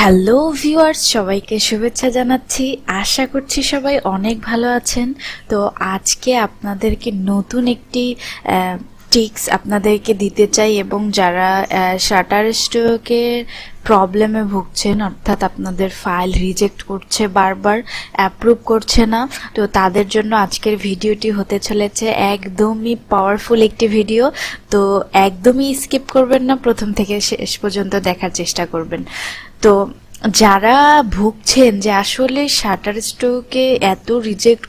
Hello viewers, সবাইকে শুভেচ্ছা জানাচ্ছি। আশা করছি সবাই অনেক ভালো আছেন। তো আজকে আপনাদেরকে নতুন একটি টিপস আপনাদেরকে দিতে চাই, এবং যারা শাটার স্ট্রোকের প্রবলেমে ভুগছেন, অর্থাৎ আপনাদের ফাইল রিজেক্ট করছে, বারবার অ্যাপ্রুভ করছে না, তো তাদের জন্য আজকের ভিডিওটি হতে চলেছে একদমই পাওয়ারফুল একটি ভিডিও। তো একদমই স্কিপ করবেন না, প্রথম থেকে শেষ পর্যন্ত দেখার চেষ্টা করবেন। তো যারা ভুগছেন যে আসলে শাটার স্ট্রোকে এত রিজেক্ট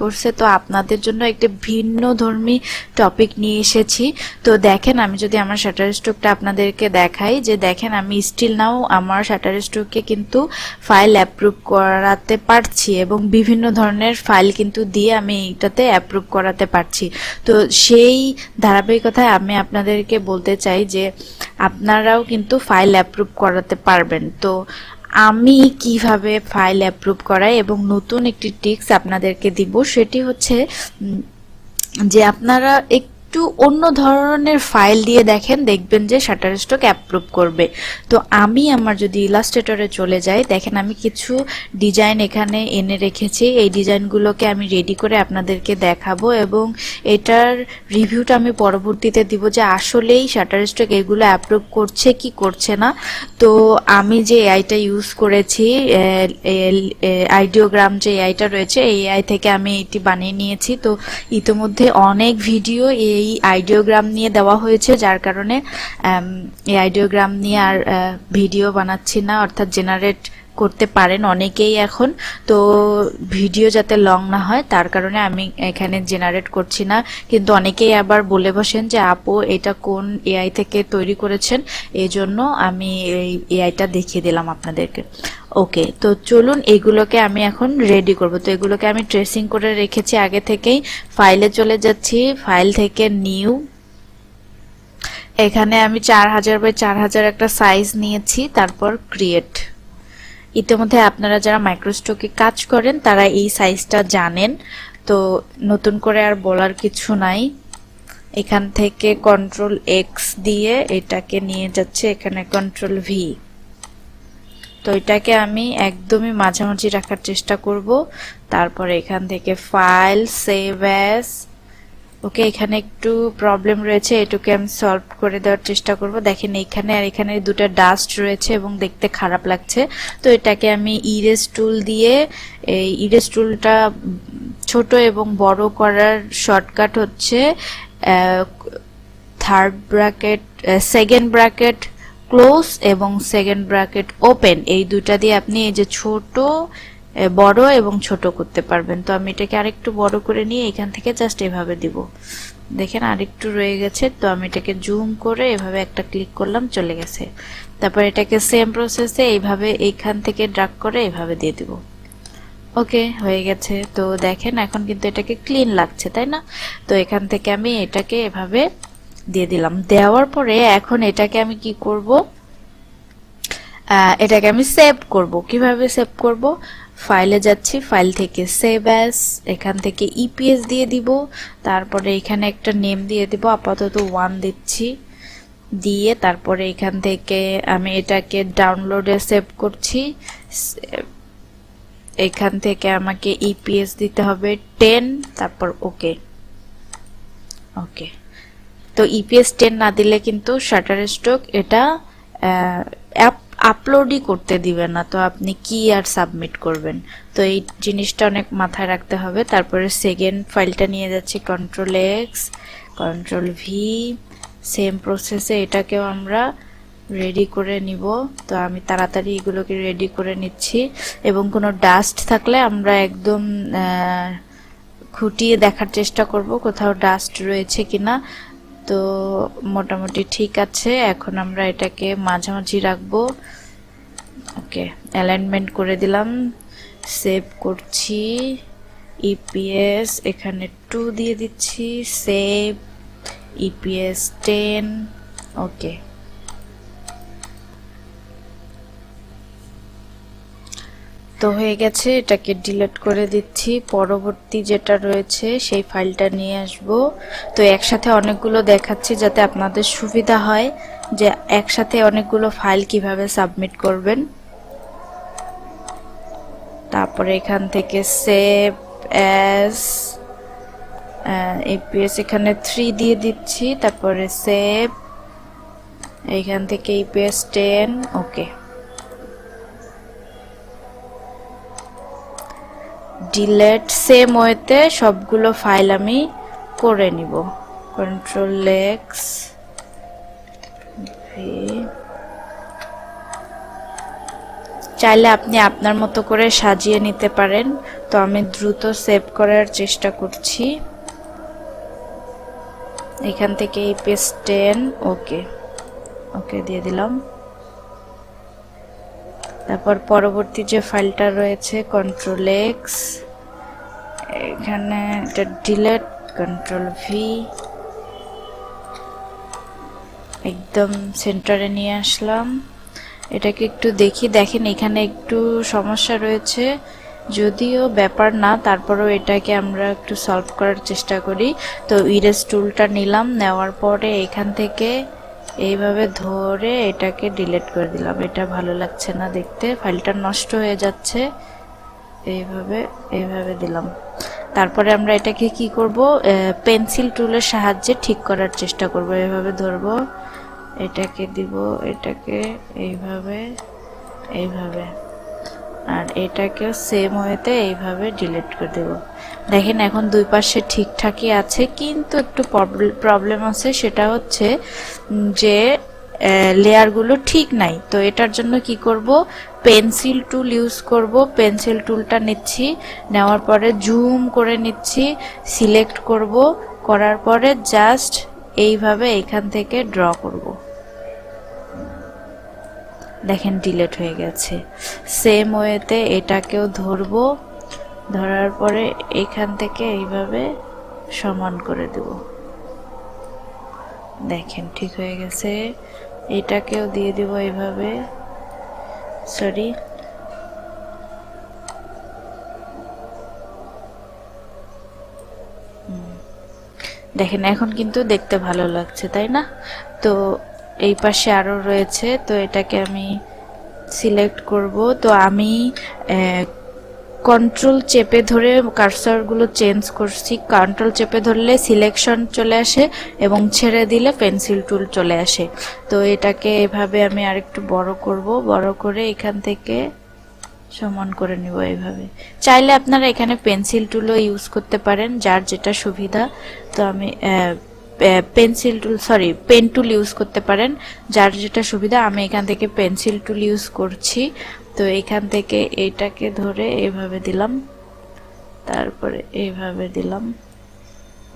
করছে, তো আপনাদের জন্য একটা ভিন্ন ধর্মী টপিক নিয়ে এসেছি। তো দেখেন, আমি যদি আমার শাটার স্ট্রোকটা আপনাদেরকে দেখাই, যে দেখেন আমি স্টিল নাও আমার শাটার স্ট্রোকে কিন্তু ফাইল অ্যাপ্রুভ করাতে পারছি, এবং বিভিন্ন ধরনের ফাইল কিন্তু দিয়ে আমি এইটাতে অ্যাপ্রুভ করাতে পারছি। তো সেই ধারাবাহিকতায় আমি আপনাদেরকে বলতে চাই যে আপনারাও কিন্তু ফাইল অ্যাপ্রুভ করাতে পারবেন। তো আমি কিভাবে ফাইল অ্যাপ্রুভ করাই এবং নতুন একটি টিপস আপনাদেরকে দিব, সেটি হচ্ছে যে আপনারা একটু অন্য ধরনের ফাইল দিয়ে দেখবেন যে শাটারস্টক অ্যাপ্রুভ করবে। তো আমি আমার যদি ইলাস্ট্রেটরে চলে যাই, দেখেন আমি কিছু ডিজাইন এখানে এনে রেখেছি। এই ডিজাইনগুলোকে আমি রেডি করে আপনাদেরকে দেখাবো, এবং এটার রিভিউটা আমি পরবর্তীতে দিব যে আসলেই শাটারস্টক এগুলো অ্যাপ্রুভ করছে কি করছে না। তো আমি যে এআইটা ইউজ করেছি, আইডিওগ্রাম যে এআইটা রয়েছে, এই এআই থেকে আমি এটি বানিয়ে নিয়েছি। তো ইতিমধ্যে অনেক ভিডিও এই আইডিওগ্রাম নিয়ে দেওয়া হয়েছে, যার কারণে এই আইডিওগ্রাম নিয়ে আর ভিডিও বানাচ্ছি না, অর্থাৎ জেনারেট করতে পারেন অনেকেই এখন। তো ভিডিও যাতে লং না হয় তার কারণে আমি এখানে জেনারেট করছি না। কিন্তু অনেকেই আবার বলে বসেন যে আপু এটা কোন এআই থেকে তৈরি করেছেন, এই জন্য আমি এই এআইটা দেখিয়ে দিলাম আপনাদেরকে। ওকে, তো চলুন এগুলোকে আমি এখন রেডি করব। তো এগুলোকে আমি ট্রেসিং করে রেখেছি আগে থেকেই। ফাইলে চলে যাচ্ছি, ফাইল থেকে নিউ, এখানে আমি 4000 বাই 4000 একটা সাইজ নিয়েছি, তারপর ক্রিয়েট। ইতিমধ্যে আপনারা যারা মাইক্রোস্টকে কাজ করেন তারা এই সাইজটা জানেন, তো নতুন করে আর বলার কিছু নাই। এখান থেকে কন্ট্রোল এক্স দিয়ে এটাকে নিয়ে যাচ্ছে এখানে কন্ট্রোল ভি। তো এটাকে আমি একদমই মাঝামাঝি রাখার চেষ্টা করব। তারপরে এখান থেকে ফাইল, সেভ অ্যাজ। ওকে, এখানে একটু প্রবলেম রয়েছে, এটুকে আমি সলভ করে দেওয়ার চেষ্টা করব। দেখেন এখানে আর এখানে দুটো ডাস্ট রয়েছে এবং দেখতে খারাপ লাগছে। তো এটাকে আমি ইরেজ টুল দিয়ে, এই ইরেজ টুলটা ছোট এবং বড় করার শর্টকাট হচ্ছে third bracket, second bracket close এবং সেকেন্ড ব্র্যাকেট ওপেন, এই দুটা দিয়ে আপনি এই যে ছোট, বড় এবং ছোট করতে পারবেন। তো আমি এটাকে আরেকটু বড় করে নিয়ে এখান থেকে জাস্ট এভাবে দিব। দেখেন আরেকটু রয়ে গেছে, তো আমি এটাকে জুম করে এভাবে একটা ক্লিক করলাম, চলে গেছে। তারপর এটাকে সেম প্রসেসে এইভাবে এইখান থেকে ড্র্যাগ করে এভাবে দিয়ে দিব। ওকে, হয়ে গেছে। তো দেখেন এখন কিন্তু এটাকে ক্লিন লাগছে, তাই না? তো এখান থেকে আমি এটাকে এভাবে দিয়ে দিলাম। দেওয়ার পরে এখন এটাকে আমি কি করব, এটাকে আমি সেভ করব। কিভাবে সেভ করব? ফাইলে যাচ্ছি, ফাইল থেকে সেভ অ্যাজ, এখান থেকে ইপিএস দিয়ে দিব, তারপরে এখানে একটা নেম দিয়ে দিব, আপাতত 1 দিচ্ছি, দিয়ে তারপরে এখান থেকে আমি এটাকে ডাউনলোডে সেভ করছি। এখান থেকে আমাকে ইপিএস দিতে হবে 10, তারপর ওকে। ওকে, তো ইপিএস 10 না দিলে কিন্তু শাটারস্টক এটা আপলোডই করতে দিবে না। তো আপনি কি আর সাবমিট করবেন? তো এই জিনিসটা অনেক মাথায় রাখতে হবে। তারপরে সেকেন্ড ফাইলটা নিয়ে যাচ্ছি, control x, control V, same প্রসেসে এটাকেও আমরা রেডি করে নিব। তো আমি তাড়াতাড়ি এগুলোকে রেডি করে নিচ্ছি, এবং কোনো ডাস্ট থাকলে আমরা একদম খুঁটিয়ে দেখার চেষ্টা করব কোথাও ডাস্ট রয়েছে কিনা। তো মোটামুটি ঠিক আছে। এখন আমরা এটাকে মাঝামাঝি রাখবো। ওকে, অ্যালাইনমেন্ট করে দিলাম, সেভ করছি, ইপিএস এখানে 2 দিয়ে দিচ্ছি, সেভ, ইপিএস 10। ওকে, তো হয়ে গেছে। এটাকে ডিলিট করে দিচ্ছি। পরবর্তী যেটা রয়েছে সেই ফাইলটা নিয়ে আসব। তো একসাথে অনেকগুলো দেখাচ্ছি যাতে আপনাদের সুবিধা হয় যে একসাথে অনেকগুলো ফাইল কিভাবে সাবমিট করবেন। তারপরে এখান থেকে সেভ অ্যাজ ইপিএস এখানে 3 দিয়ে দিচ্ছি, তারপরে সেভ, এইখান থেকে ইপিএস 10। ওকে, ডিলেট সেম ওয়েতে সবগুলো ফাইল আমি করে নিব। কন্ট্রোল এক্স ভি, চাইলে আপনি আপনার মতো করে সাজিয়ে নিতে পারেন। তো আমি দ্রুত সেভ করার চেষ্টা করছি। এখান থেকে এই পেজ 10, ওকে ওকে দিয়ে দিলাম। তারপর পরবর্তী যে ফাইলটা রয়েছে কন্ট্রোল এক্স, এখানে এটা ডিলেট, কন্ট্রোল ভি, একদম সেন্টারে নিয়ে আসলাম। এটাকে একটু দেখি, দেখেন এখানে একটু সমস্যা রয়েছে, যদিও ব্যাপার না, তারপরেও এটাকে আমরা একটু সলভ করার চেষ্টা করি। তো ইরেজ টুলটা নিলাম, নেওয়ার পরে এখান থেকে এইভাবে ধরে এটাকে ডিলিট করে দিলাম। এটা ভালো লাগছে না দেখতে, ফাইলটা নষ্ট হয়ে যাচ্ছে। এইভাবে দিলাম। তারপরে আমরা এটাকে কি করব, পেন্সিল টুলের সাহায্যে ঠিক করার চেষ্টা করব। এইভাবে ধরবো, এটাকে দিব, এটাকে এইভাবে, আর এটাকেও সেম ওয়েতে এইভাবে ডিলিট করে দেব। দেখেন এখন দুই পাশে ঠিকঠাকই আছে, কিন্তু একটু প্রবলেম আছে, সেটা হচ্ছে যে লেয়ারগুলো ঠিক নাই। তো এটার জন্য কি করব, পেন্সিল টুল ইউজ করব। পেন্সিল টুলটা নিচ্ছি, নেওয়ার পরে জুম করে নিচ্ছি, সিলেক্ট করব, করার পরে জাস্ট এইভাবে এখান থেকে ড্র করব। দেখেন ডিলিট হয়ে গেছে। সেম ওয়েতে এটাকেও ধরবো, ধরার পরে এখান থেকে এইভাবে সমান করে দেব। দেখেন ঠিক হয়ে গেছে। এটাকেও দিয়ে দিব এইভাবে, সরি দেখেন এখন কিন্তু দেখতে ভালো লাগছে, তাই না? তো এই পাশে আরো রয়েছে, তো এটাকে আমি সিলেক্ট করব। তো আমি কন্ট্রোল চেপে ধরে কার্সরগুলো চেঞ্জ করছি। কন্ট্রোল চেপে ধরলে সিলেকশন চলে আসে এবং ছেড়ে দিলে পেন্সিল টুল চলে আসে। তো এটাকে এভাবে আমি আরেকটু বড় করব, বড় করে এখান থেকে সমান করে নিব এইভাবে। চাইলে আপনারা এখানে পেন্সিল টুলও ইউজ করতে পারেন, যার যেটা সুবিধা। তো আমি pencil tool, sorry pen tool use করতে পারেন, যার যেটা সুবিধা। আমি এখান থেকে পেন্সিল টুল ইউজ করছি। তো এখান থেকে এইটাকে ধরে এইভাবে দিলাম, তারপরে এইভাবে দিলাম।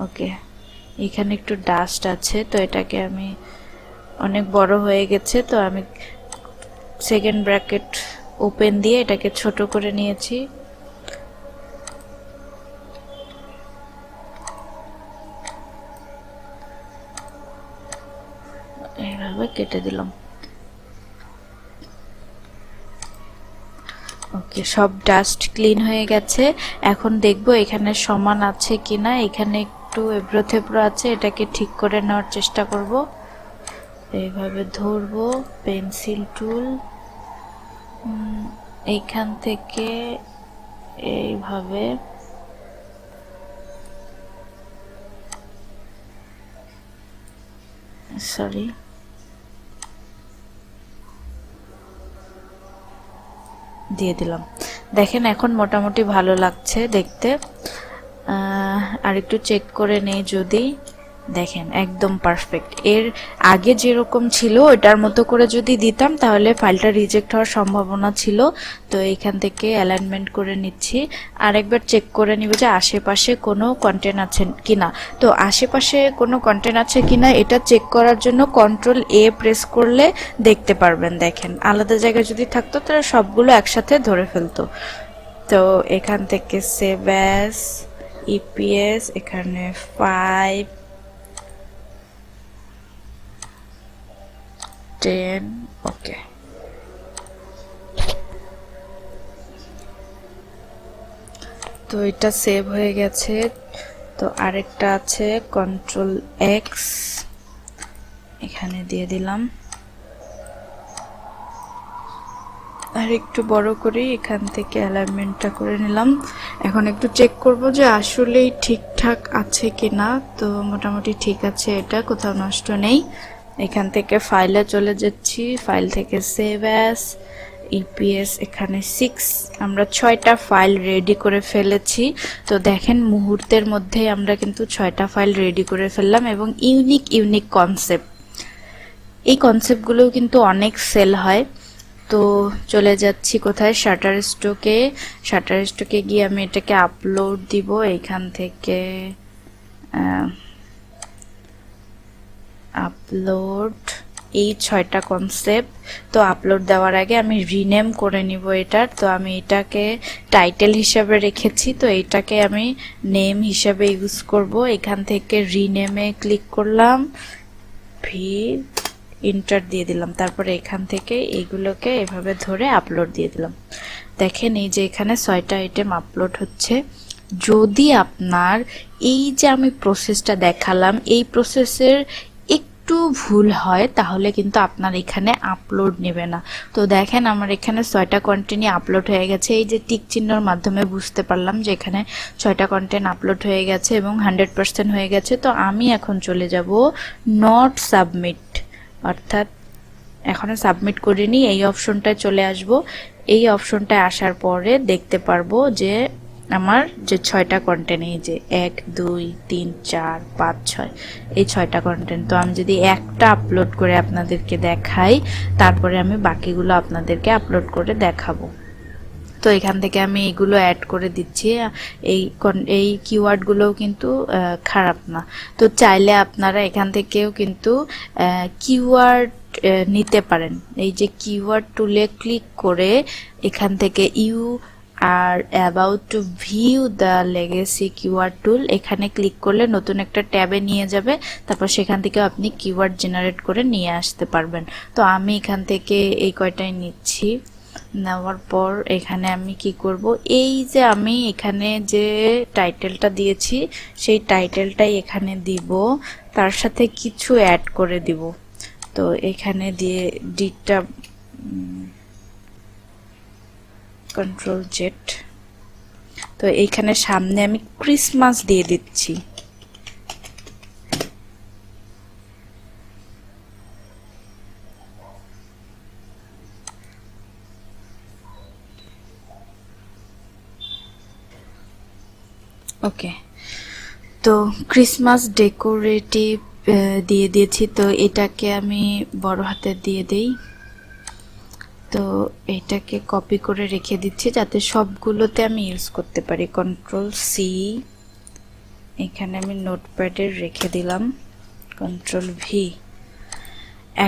ওকে, এখানে একটু ডাস্ট আছে, তো এটাকে আমি অনেক বড় হয়ে গেছে, তো আমি সেকেন্ড ব্র্যাকেট ওপেন দিয়ে এটাকে ছোট করে নিয়েছি। এইভাবে কেটে দিলাম। ওকে, সব ডাস্ট ক্লিন হয়ে গেছে। এখন দেখবো এখানে সমান আছে কিনা। এখানে একটু এবড়ো থেবড়ো আছে, এটাকে ঠিক করে নেওয়ার চেষ্টা করব। এইভাবে ধরবো, পেন্সিল টুল এইখান থেকে এইভাবে সরি দিয়ে দিলাম। দেখেন এখন মোটামুটি ভালো লাগছে দেখতে। আর একটু চেক করে নেই যদি, দেখেন একদম পারফেক্ট। এর আগে যেরকম ছিল ওটার মতো করে যদি দিতাম তাহলে ফাইলটা রিজেক্ট হওয়ার সম্ভাবনা ছিল। তো এইখান থেকে অ্যালাইনমেন্ট করে নিচ্ছি। আরেকবার চেক করে নিব যে আশেপাশে কোনো কন্টেন্ট আছে কিনা। তো আশেপাশে কোনো কন্টেন্ট আছে কিনা এটা চেক করার জন্য কন্ট্রোল এ প্রেস করলে দেখতে পারবেন। দেখেন আলাদা জায়গায় যদি থাকতো তাহলে সবগুলো একসাথে ধরে ফেলতো। তো এখান থেকে সেভ অ্যাজ ইপিএস, এখানে 5 10, ওকে। তো এটা সেভ হয়ে গেছে। তো আরেকটা আছে কন্ট্রোল এক্স, এখানে দিয়ে দিলাম। আর একটু বড় করে এখান থেকে অ্যালাইনমেন্টটা করে নিলাম। এখন একটু চেক করব যে আসলেই ঠিকঠাক আছে কি না। তো মোটামুটি ঠিক আছে, এটা কোথাও নষ্ট নেই। এখান থেকে ফাইলে চলে যাচ্ছি, ফাইল থেকে সেভ অ্যাজ ইপিএস, এখানে 6 আমরা 6টা ফাইল রেডি করে ফেলেছি। তো দেখেন মুহূর্তের মধ্যে আমরা কিন্তু 6টা ফাইল রেডি করে ফেললাম এবং ইউনিক কনসেপ্ট, এই কনসেপ্টগুলোও কিন্তু অনেক সেল হয়। তো চলে যাচ্ছি কোথায়, শাটার স্টকে গিয়ে আমি এটাকে আপলোড দিব। এইখান থেকে আপলোড এই 6টা কনসেপ্ট। তো আপলোড দেওয়ার আগে আমি রিনেম করে নিব এটার। তো আমি এটাকে টাইটেল হিসাবে রেখেছি, তো এইটাকে আমি নেম হিসাবে ইউজ করব। এখান থেকে রিনেমে ক্লিক করলাম, ইন্টার দিয়ে দিলাম, তারপরে এখান থেকে এইগুলোকে এভাবে ধরে আপলোড দিয়ে দিলাম। দেখেন এই যে এখানে 6টা আইটেম আপলোড হচ্ছে। যদি আপনার এই যে আমি প্রসেসটা দেখালাম এই প্রসেসের একটু ভুল হয় তাহলে কিন্তু আপনার এখানে আপলোড নেবে না। তো দেখেন আমার এখানে 6টা কন্টেন্টই আপলোড হয়ে গেছে। এই যে টিক চিহ্নর মাধ্যমে বুঝতে পারলাম যে এখানে 6টা কন্টেন্ট আপলোড হয়ে গেছে এবং 100% হয়ে গেছে। তো আমি এখন চলে যাব নট সাবমিট, অর্থাৎ এখনো সাবমিট করিনি, এই অপশনটায় চলে আসব। এই অপশনটায় আসার পরে দেখতে পারবো যে আমার যে 6টা কন্টেন্ট, এই যে 1 2 3 4 5 6, এই 6টা কন্টেন্ট। তো আমি যদি একটা আপলোড করে আপনাদেরকে দেখাই, তারপরে আমি বাকিগুলো আপনাদেরকে আপলোড করে দেখাবো। তো এখান থেকে আমি এগুলো অ্যাড করে দিচ্ছি। এই কিওয়ার্ডগুলোও কিন্তু খারাপ না। তো চাইলে আপনারা এখান থেকেও কিন্তু কিওয়ার্ড নিতে পারেন। এই যে কিওয়ার্ড টুলে ক্লিক করে এখান থেকে you are about to view the legacy keyword tool, এখানে ক্লিক করলে নতুন একটা ট্যাবে নিয়ে যাবে। তারপর সেখান থেকে আপনি কিওয়ার্ড জেনারেট করে নিয়ে আসতে পারবেন। তো আমি এখান থেকে এই কয়টাই নিচ্ছি। নেওয়ার পর এখানে আমি কি করব, এই যে আমি এখানে যে টাইটেলটা দিয়েছি সেই টাইটেলটাই এখানে দিব, তার সাথে কিছু অ্যাড করে দিব। তো এখানে দিয়ে ডিটটা কন্ট্রোল জেড। তো এইখানে সামনে আমি ক্রিসমাস দিয়ে দিচ্ছি। ওকে, তো ক্রিসমাস ডেকোরেটিভ দিয়ে দিয়েছি। তো এটাকে আমি বড় হাতে দিয়ে দেই। তো এটাকে কপি করে রেখে দিচ্ছি যাতে সবগুলোতে আমি ইউজ করতে পারি। কন্ট্রোল সি, এখানে আমি নোটপ্যাডে রেখে দিলাম, কন্ট্রোল ভি।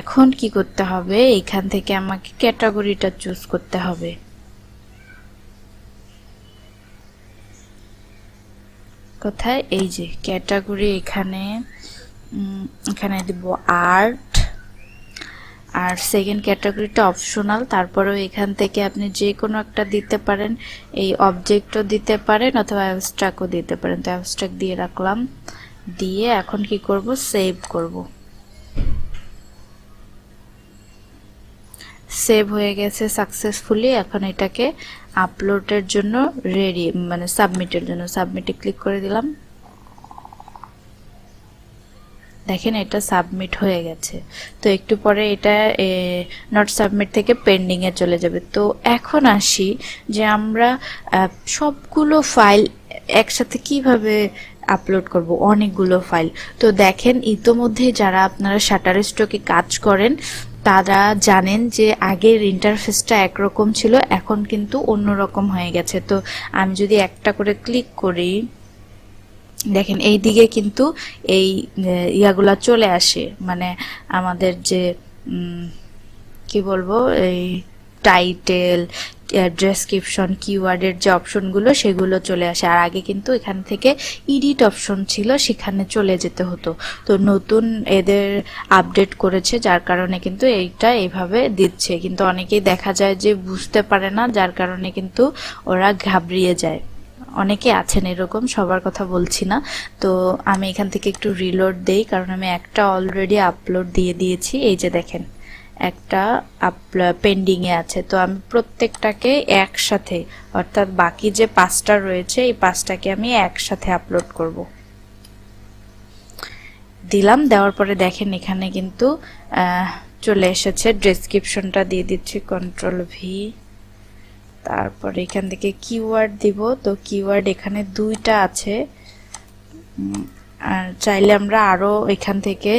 এখন কি করতে হবে, এখান থেকে আমাকে ক্যাটাগরিটা চুজ করতে হবে। কোথায়, এই যে ক্যাটাগরি, এখানে এখানে দিব আর্ট। আর সেকেন্ড ক্যাটাগরিটা অপশনাল, তারপরেও এখান থেকে আপনি যে কোনো একটা দিতে পারেন। এই অবজেক্টও দিতে পারেন অথবা অ্যাবস্ট্রাক্টও দিতে পারেন। তো অ্যাবস্ট্রাক্ট দিয়ে রাখলাম, দিয়ে এখন কি করব, সেভ করব। সেভ হয়ে গেছে সাকসেসফুলি। এখন এটাকে আপলোডের জন্য রেডি, মানে সাবমিটের জন্য সাবমিটে ক্লিক করে দিলাম। দেখেন এটা সাবমিট হয়ে গেছে। তো একটু পরে এটা নট সাবমিট থেকে পেন্ডিং এ চলে যাবে। তো এখন আসি যে আমরা সবগুলো ফাইল একসাথে কিভাবে আপলোড করব, অনেকগুলো ফাইল। তো দেখেন ইতোমধ্যে যারা আপনারা শাটারস্টকে কাজ করেন তারা জানেন যে আগের ইন্টারফেসটা একরকম ছিল, এখন কিন্তু অন্যরকম হয়ে গেছে। তো আমি যদি একটা করে ক্লিক করি, দেখেন এই দিকে কিন্তু এই ইয়াগুলা চলে আসে, মানে আমাদের যে কি বলবো, এই টাইটেল, ডেসক্রিপশন, কিওয়ার্ডের যে অপশনগুলো সেগুলো চলে আসে। আর আগে কিন্তু এখান থেকে এডিট অপশন ছিল, সেখানে চলে যেতে হতো। তো নতুন এদের আপডেট করেছে, যার কারণে কিন্তু এইটা এইভাবে দিচ্ছে। কিন্তু অনেকেই দেখা যায় যে বুঝতে পারে না, যার কারণে কিন্তু ওরা ঘাবড়িয়ে যায়। অনেকে আছেন এরকম, সবার কথা বলছি না। তো আমি এখান থেকে একটু রিলোড দেই, কারণ আমি একটা অলরেডি আপলোড দিয়ে দিয়েছি। এই যে দেখেন একটা পেন্ডিংয়ে আছে। তো আমি প্রত্যেকটাকে একসাথে, অর্থাৎ বাকি যে 5টা রয়েছে এই 5টাকে আমি একসাথে আপলোড করব। দিলাম, দেওয়ার পরে দেখেন এখানে কিন্তু চলে এসেছে। ডেসক্রিপশনটা দিয়ে দিচ্ছি Ctrl+V। তারপরে এখান থেকে কিওয়ার্ড দিব। তো কিওয়ার্ড এখানে 2টা আছে, আর চাইলে আমরা আরো এখান থেকে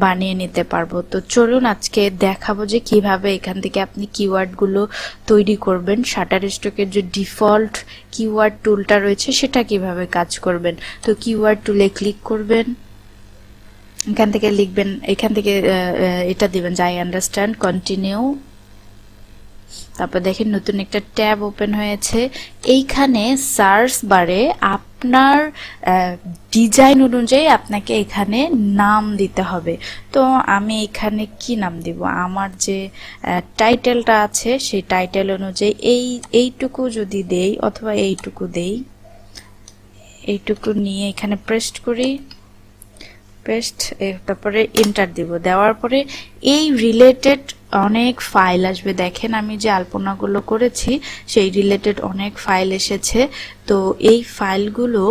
বানিয়ে নিতে পারবো। তো চলুন আজকে দেখাবো যে কিভাবে এখান থেকে আপনি কিওয়ার্ডগুলো তৈরি করবেন। শাটারস্টকের যে ডিফল্ট কিওয়ার্ড টুলটা রয়েছে সেটা কিভাবে কাজ করবেন। তো কিওয়ার্ড টুলে ক্লিক করবেন, এখান থেকে লিখবেন, এখান থেকে এটা দিবেন যে আই আন্ডারস্ট্যান্ড, কন্টিনিউ। তারপর দেখেন নতুন একটা ট্যাব ওপেন হয়েছে। এইখানে সার্চ বারে আপনার ডিজাইন অনুযায়ী আপনাকে এখানে নাম দিতে হবে। তো আমি এখানে কি নাম দিব, আমার যে টাইটেলটা আছে সেই টাইটেল অনুযায়ী এইটুকু যদি দেই অথবা এইটুকু দেই, এইটুকু নিয়ে এখানে পেস্ট করি, পেস্ট, তারপরে এন্টার দিব। দেওয়ার পরে এই রিলেটেড অনেক ফাইল আসবে। দেখেন আমি যে আলপনাগুলো করেছি সেই রিলেটেড অনেক ফাইল এসেছে। তো এই ফাইলগুলো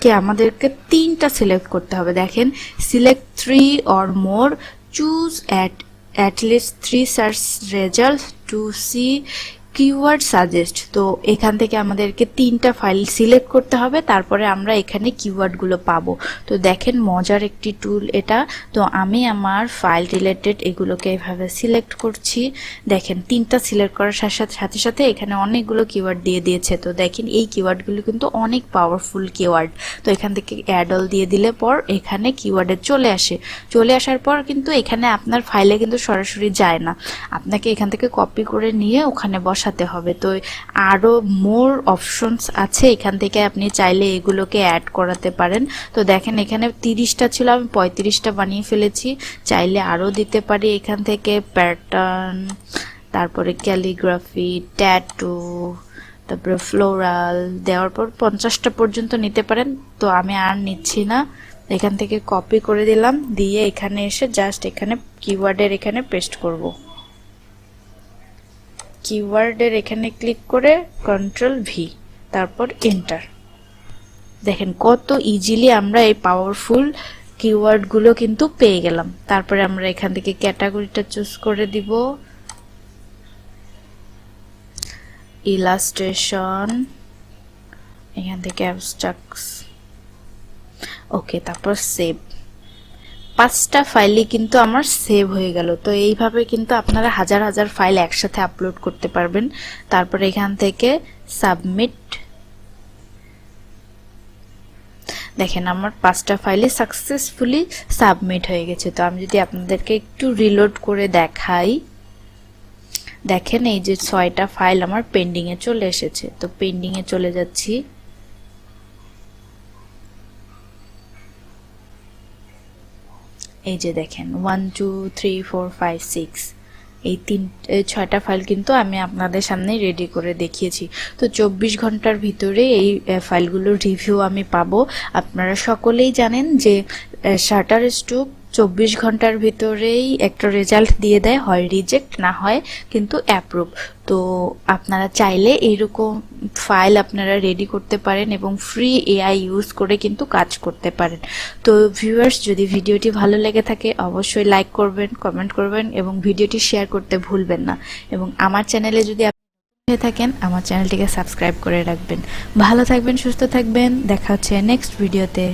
কে আমাদেরকে 3টা সিলেক্ট করতে হবে। দেখেন select 3 or more, choose at least 3 search result to see keyword suggest. তো এখান থেকে আমাদেরকে 3টা ফাইল সিলেক্ট করতে হবে, তারপরে আমরা এখানে কিওয়ার্ডগুলো পাবো। তো দেখেন মজার একটি টুল এটা। তো আমি আমার ফাইল রিলেটেড এগুলোকে এভাবে সিলেক্ট করছি। দেখেন 3টা সিলেক্ট করার সাথে সাথে এখানে অনেকগুলো কিওয়ার্ড দিয়ে দিয়েছে। তো দেখেন এই কিওয়ার্ডগুলো কিন্তু অনেক পাওয়ারফুল কিওয়ার্ড। তো এখান থেকে অ্যাড অল দিয়ে দিলে পর এখানে কিওয়ার্ডে চলে আসে। চলে আসার পর কিন্তু এখানে আপনার ফাইলে কিন্তু সরাসরি যায় না, আপনাকে এখান থেকে কপি করে নিয়ে ওখানে বসাতে হবে। তো আরো মোর অপশনস আছে, এখান থেকে আপনি চাইলে এগুলোকে অ্যাড করাতে পারেন। তো দেখেন এখানে 30টা ছিল, আমি 35টা বানিয়ে ফেলেছি। চাইলে আরো দিতে পারি এখান থেকে প্যাটার্ন, তারপরে ক্যালিগ্রাফি, ট্যাটু, তারপরে ফ্লোরাল, দেওয়ার পর 50টা পর্যন্ত নিতে পারেন। তো আমি আর নিচ্ছি না, এখান থেকে কপি করে দিলাম, দিয়ে এখানে এসে জাস্ট এখানে কিওয়ার্ডের এখানে পেস্ট করব। কিওয়ার্ডের এখানে ক্লিক করে Ctrl+V, তারপর এন্টার। দেখেন কত ইজিলি আমরা এই পাওয়ারফুল কিওয়ার্ডগুলো কিন্তু পেয়ে গেলাম। তারপরে আমরা এখান থেকে ক্যাটাগরিটা চুজ করে দিব, ইলাস্ট্রেশন, এখান থেকে অ্যাবস্ট্রাক্টস, ওকে, তারপর সেভ। 5টা ফাইলই কিন্তু আমার সেভ হয়ে গেল। তো এইভাবে কিন্তু আপনারা হাজার হাজার ফাইল একসাথে আপলোড করতে পারবেন। তারপর এখান থেকে সাবমিট, দেখেন আমার 5টা ফাইলে সাকসেসফুলি সাবমিট হয়ে গেছে। তো আমি যদি আপনাদেরকে একটু রিলোড করে দেখাই, দেখেন এই যে 6টা ফাইল আমার পেন্ডিং এ চলে এসেছে। তো পেন্ডিং এ চলে যাচ্ছি, এই যে দেখেন 1 2 3 4 5 6 এই 6টা ফাইল কিন্তু আমি আপনাদের সামনে রেডি করে দেখিয়েছি। তো 24 ঘন্টার ভিতরে এই ফাইলগুলোর রিভিউ আমি পাবো। আপনারা সকলেই জানেন যে শাটারস্টক 24 ঘন্টার ভিতরেই একটা রেজাল্ট দিয়ে দেয়, হয় রিজেক্ট না হয় কিন্তু অ্যাপ্রুভ। তো আপনারা চাইলে এইরকম ফাইল আপনারা রেডি করতে পারেন এবং ফ্রি এআই ইউজ করে কিন্তু কাজ করতে পারেন। তো ভিউয়ার্স, যদি ভিডিওটি ভালো লেগে থাকে অবশ্যই লাইক করবেন, কমেন্ট করবেন এবং ভিডিওটি শেয়ার করতে ভুলবেন না। এবং আমার চ্যানেলে যদি আপনি হয়ে থাকেন আমার চ্যানেলটিকে সাবস্ক্রাইব করে রাখবেন। ভালো থাকবেন, সুস্থ থাকবেন, দেখা হচ্ছে নেক্সট ভিডিওতে।